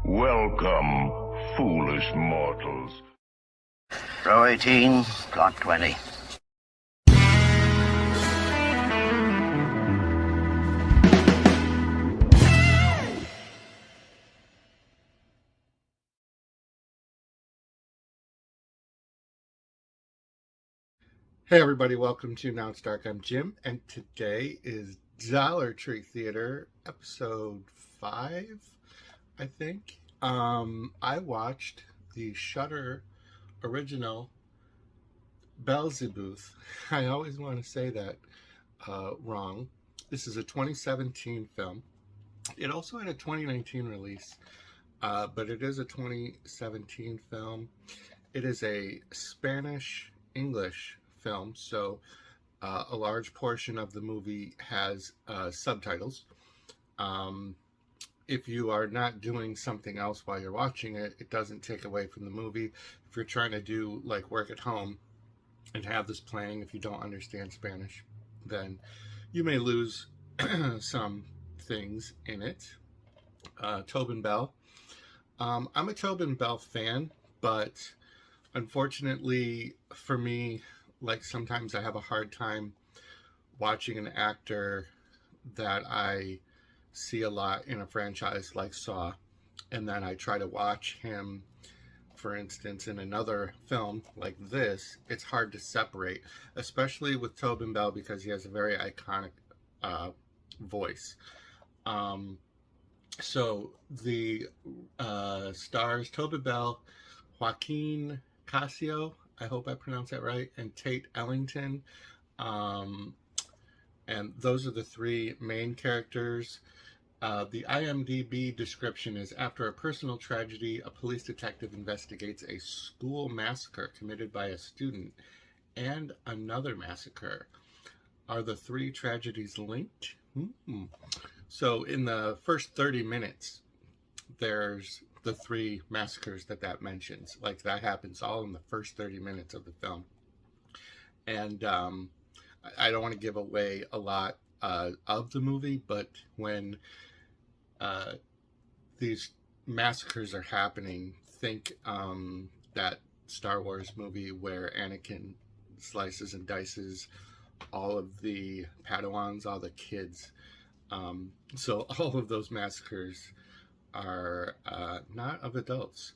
Welcome, foolish mortals. Row 18, plot 20. Hey everybody, welcome to Now It's Dark. I'm Jim, and today is Dollar Tree Theater, episode 5, I think. I watched the Shudder original Belzebuth. I always want to say that wrong. This is a 2017 film. It also had a 2019 release, but it is a 2017 film. It is a Spanish-English film, so a large portion of the movie has subtitles. If you are not doing something else while you're watching it, it doesn't take away from the movie. If you're trying to do like work at home and have this playing, if you don't understand Spanish, then you may lose some things in it. Tobin Bell. I'm a Tobin Bell fan, but unfortunately for me, like sometimes I have a hard time watching an actor that I see a lot in a franchise like Saw, and then I try to watch him, for instance, in another film like this. It's hard to separate, especially with Tobin Bell, because he has a very iconic voice. So the stars Tobin Bell, Joaquín Cosío, I hope I pronounced that right, and Tate Ellington. And those are the three main characters. The IMDb description is: after a personal tragedy, a police detective investigates a school massacre committed by a student and another massacre. Are the three tragedies linked? So in the first 30 minutes, there's the three massacres that mentions. Like, that happens all in the first 30 minutes of the film. And I don't want to give away a lot of the movie, but when these massacres are happening, think that Star Wars movie where Anakin slices and dices all of the Padawans, all the kids. So all of those massacres are not of adults.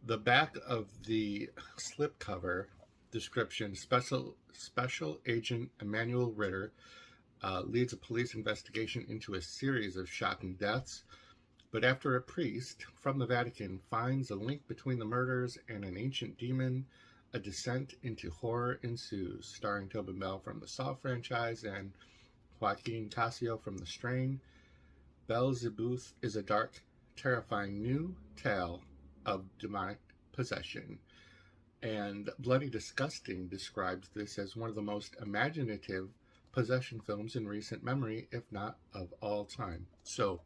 The back of the slipcover description: Special Agent Emmanuel Ritter leads a police investigation into a series of shocking deaths, but after a priest from the Vatican finds a link between the murders and an ancient demon, a descent into horror ensues. Starring Tobin Bell from the Saw franchise and Joaquín Cosío from The Strain, Belzebuth is a dark, terrifying new tale of demonic possession. And Bloody Disgusting describes this as one of the most imaginative possession films in recent memory, if not of all time. So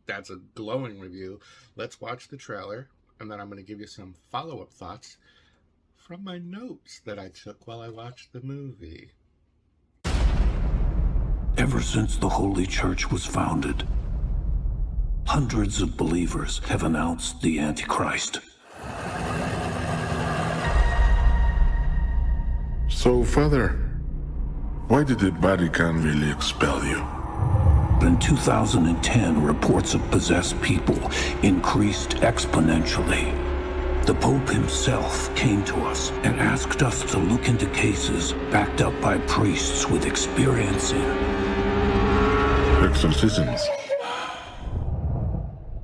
that's a glowing review. Let's watch the trailer, and then I'm going to give you some follow-up thoughts from my notes that I took while I watched the movie. Ever since the Holy Church was founded, hundreds of believers have announced the Antichrist. So, Father, why did the Vatican really expel you? In 2010, reports of possessed people increased exponentially. The Pope himself came to us and asked us to look into cases backed up by priests with experience in exorcisms,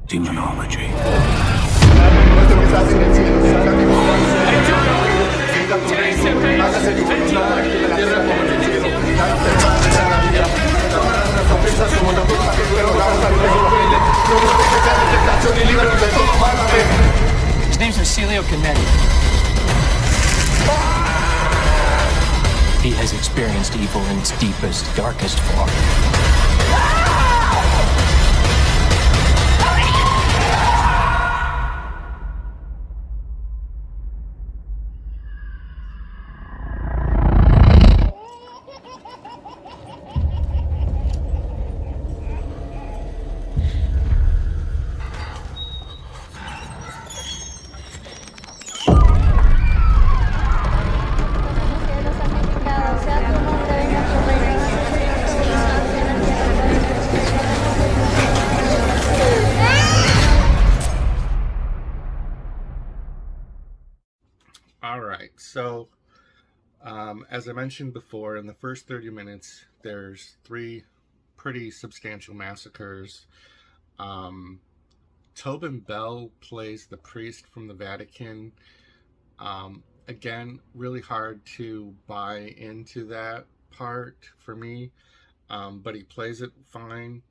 demonology. His name's Emilio Portes. He has experienced evil in its deepest, darkest form. So, as I mentioned before, in the first 30 minutes, there's 3 pretty substantial massacres. Tobin Bell plays the priest from the Vatican. Again, really hard to buy into that part for me, but he plays it fine.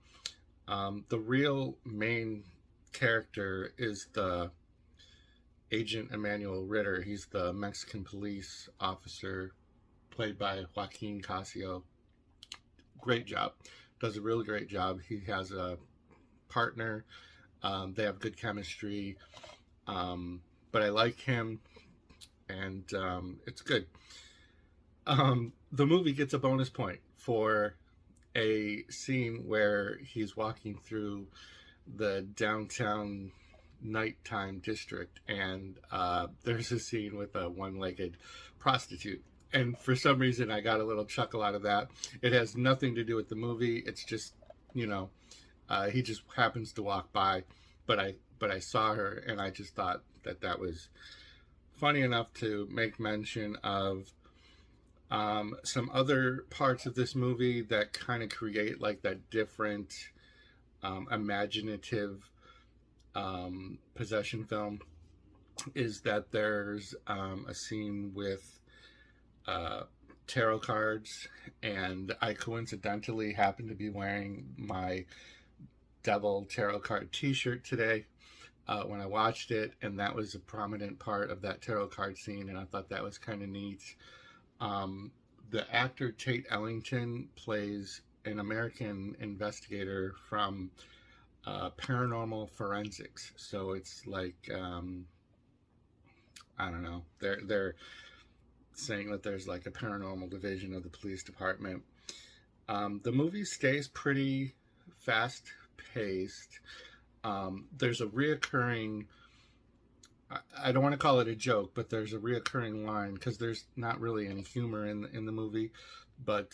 The real main character is the Agent Emmanuel Ritter. He's the Mexican police officer played by Joaquín Cosío. Great job. Does a really great job. He has a partner. They have good chemistry. But I like him, and it's good. The movie gets a bonus point for a scene where he's walking through the downtown nighttime district, and there's a scene with a one-legged prostitute, and for some reason I got a little chuckle out of that. It has nothing to do with the movie. It's just, he just happens to walk by, but I saw her, and I just thought that was funny enough to make mention of some other parts of this movie that kind of create like that different imaginative possession film. Is that there's a scene with tarot cards, and I coincidentally happen to be wearing my Devil Tarot card t-shirt today when I watched it, and that was a prominent part of that tarot card scene, and I thought that was kind of neat. The actor Tate Ellington plays an American investigator from paranormal forensics, so it's like I don't know, they're saying that there's like a paranormal division of the police department. The movie stays pretty fast paced. There's a reoccurring, I don't want to call it a joke, but there's a reoccurring line, because there's not really any humor in the movie, but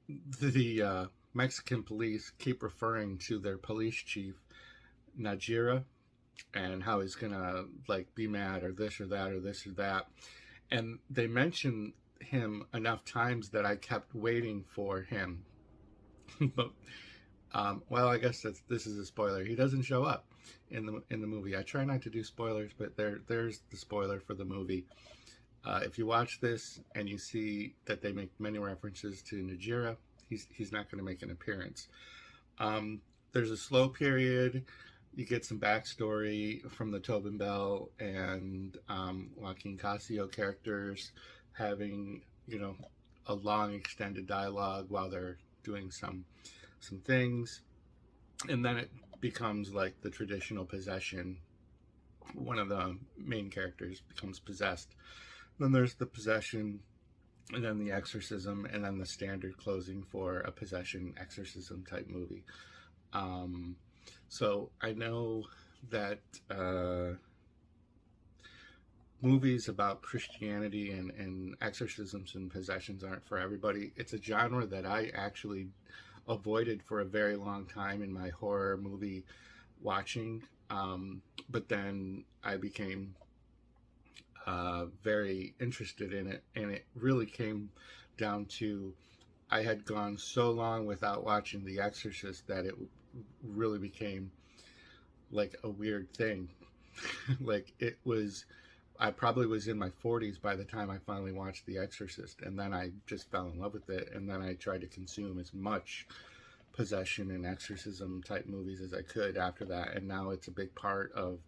the Mexican police keep referring to their police chief Najira, and how he's gonna like be mad or this or that or this or that, and they mention him enough times that I kept waiting for him. But well, I guess this is a spoiler. He doesn't show up in the movie. I try not to do spoilers, but there's the spoiler for the movie. If you watch this and you see that they make many references to Najira, he's not going to make an appearance. There's a slow period. You get some backstory from the Tobin Bell and Joaquín Cosío characters having, a long extended dialogue while they're doing some things, and then it becomes like the traditional possession. One of the main characters becomes possessed. Then there's the possession, and then the exorcism, and then the standard closing for a possession exorcism type movie. So I know that movies about Christianity and exorcisms and possessions aren't for everybody. It's a genre that I actually avoided for a very long time in my horror movie watching, but then I became very interested in it, and it really came down to I had gone so long without watching The Exorcist that it really became like a weird thing. Like I probably was in my 40s by the time I finally watched The Exorcist, and then I just fell in love with it, and then I tried to consume as much possession and exorcism type movies as I could after that, and now it's a big part of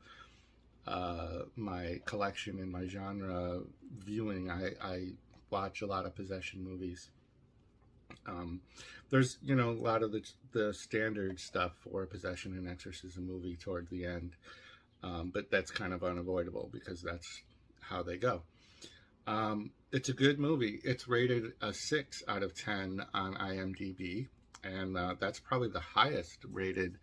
my collection and my genre viewing. I watch a lot of possession movies. There's a lot of the standard stuff for a possession and exorcism movie toward the end, but that's kind of unavoidable because that's how they go. It's a good movie. It's rated a 6 out of 10 on IMDb, and that's probably the highest rated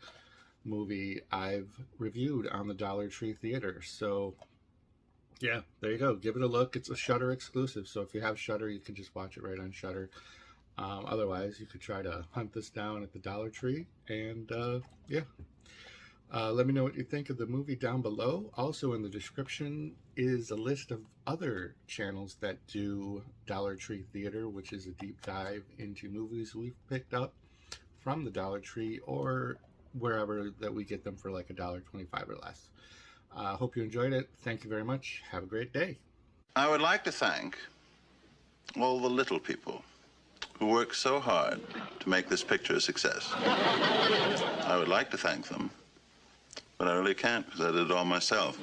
movie I've reviewed on the Dollar Tree Theater. So yeah, there you go. Give it a look. It's a Shudder exclusive, so if you have Shudder, you can just watch it right on Shudder. Otherwise, you could try to hunt this down at the Dollar Tree, and yeah. Let me know what you think of the movie down below. Also in the description is a list of other channels that do Dollar Tree Theater, which is a deep dive into movies we've picked up from the Dollar Tree or wherever that we get them for like $1.25 or less. Hope you enjoyed it. Thank you very much. Have a great day. I would like to thank all the little people who work so hard to make this picture a success. I would like to thank them, but I really can't because I did it all myself.